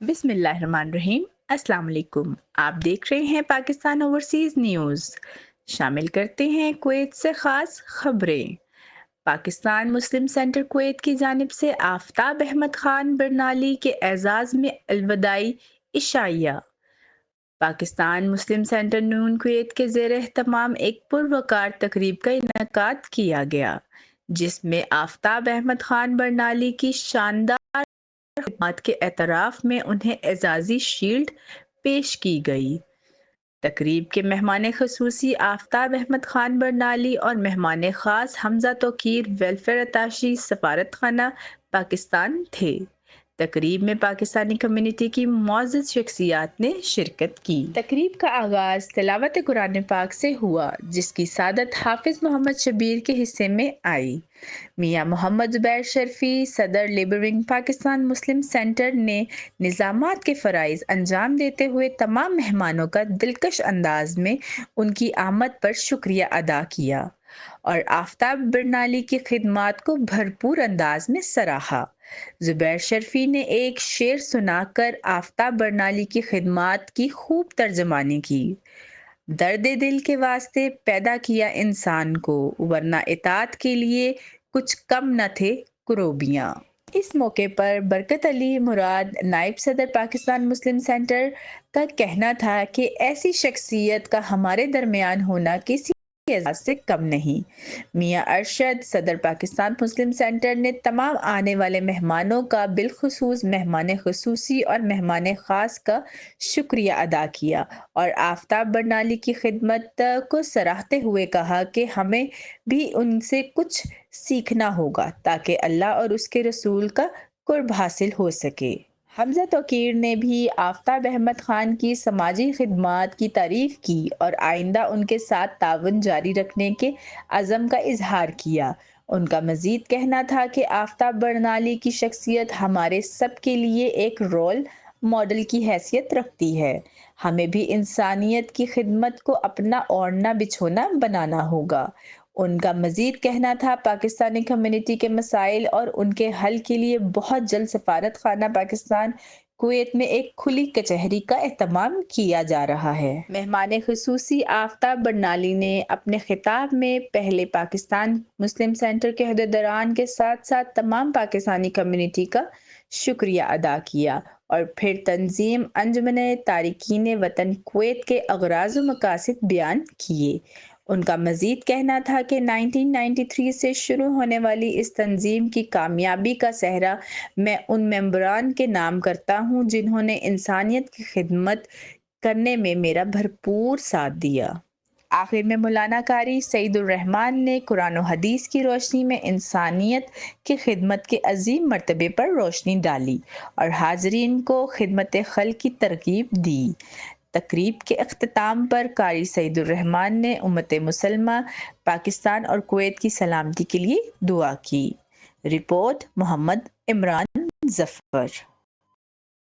बिस्मिल्लाहिर्रहमानिर्रहीम। अस्सलाम वालेकुम। आप देख रहे हैं पाकिस्तान ओवरसीज़ न्यूज़। शामिल करते हैं कुवैत से ख़ास खबरें। पाकिस्तान मुस्लिम सेंटर कुवैत की जानिब से आफताब अहमद खान बरनाली के एजाज़ में अलविदाई इशाइया। पाकिस्तान मुस्लिम सेंटर नून कुवैत के ज़ेर एहतमाम एक पुरवकार तकरीब का इनेकाद किया गया, जिसमें आफताब अहमद खान बरनाली की शानदार खिदमत के एतराफ़ में उन्हें एजाज़ी शील्ड पेश की गई। तकरीब के मेहमान खसूसी आफताब अहमद खान बरनाली और मेहमान ख़ास हमजा तौकीर वेलफेयर अताशी सफारत खाना पाकिस्तान थे। तकरीब में पाकिस्तानी कम्युनिटी की मुअज़्ज़ज़ शख्सियात ने शिरकत की। तकरीब का आगाज़ तिलावत कुरान पाक से हुआ, जिसकी सादत हाफिज़ मोहम्मद शबीर के हिस्से में आई। मियाँ मोहम्मद ज़ुबैर शर्फी सदर लेबर विंग पाकिस्तान मुस्लिम सेंटर ने निज़ामात के फ़राइज़ अंजाम देते हुए तमाम मेहमानों का दिलकश अंदाज में उनकी आमद पर शुक्रिया अदा किया और आफताब बरनाली की खिदमात को भरपूर अंदाज में सराहा। ज़ुबैर शर्फी ने एक शेर सुनाकर आफताब बरनाली की खिदमात की खूब तर्जमानी की। दर्द दिल के वास्ते पैदा किया इंसान को, वरना इताअत के लिए कुछ कम न थे कुरूबियाँ। इस मौके पर बरकत अली मुराद नायब सदर पाकिस्तान मुस्लिम सेंटर का कहना था कि ऐसी शख्सियत का हमारे दरमियान होना किसी एजाज से कम नहीं। मियाँ अरशद सदर पाकिस्तान मुस्लिम सेंटर ने तमाम आने वाले मेहमानों का बिलखुसूस मेहमान खसूसी और मेहमान ख़ास का शुक्रिया अदा किया और आफताब बरनाली की खिदमत को सराहते हुए कहा कि हमें भी उनसे कुछ सीखना होगा ताकि अल्लाह और उसके रसूल का कुर्ब हासिल हो सके। हमजा तौकीर ने भी आफताब अहमद खान की समाजी खिदमात की तारीफ की और आइंदा उनके साथ ताउन जारी रखने के अज़म का इजहार किया। उनका मजीद कहना था कि आफताब बरनाली की शख्सियत हमारे सब के लिए एक रोल मॉडल की हैसियत रखती है। हमें भी इंसानियत की खिदमत को अपना ओढ़ना बिछोना बनाना होगा। उनका मजीद कहना था पाकिस्तानी कम्युनिटी के मसाइल और उनके हल के लिए बहुत जल्द सफारत खाना पाकिस्तान कुवैत में एक खुली कचहरी का एहतमाम किया जा रहा है। मेहमान खसूसी आफताब बरनाली ने अपने खिताब में पहले पाकिस्तान मुस्लिम सेंटर के अहदेदारान के साथ साथ तमाम पाकिस्तानी कम्युनिटी का शुक्रिया अदा किया और फिर तंजीम अंजुमन तारिकीन वतन कुवैत के अगराज़ व मकासिद बयान किए। उनका मजीद कहना था कि 1993 से शुरू होने वाली इस तंजीम की कामयाबी का सहरा मैं उन मेंबरान के नाम करता हूँ जिन्होंने इंसानियत की खिदमत करने में मेरा भरपूर साथ दिया। आखिर में मौलाना कारी सईदुर रहमान ने कुरान और हदीस की रोशनी में इंसानियत की खिदमत के अजीम मर्तबे पर रोशनी डाली और हाजरीन को खिदमत खल्क की तरगीब दी। तकरीब के अख्ताम पर कारी सईदुर रहमान ने उम्मत मुसलमा पाकिस्तान और कुवैत की सलामती के लिए दुआ की। रिपोर्ट मोहम्मद इमरान जफर।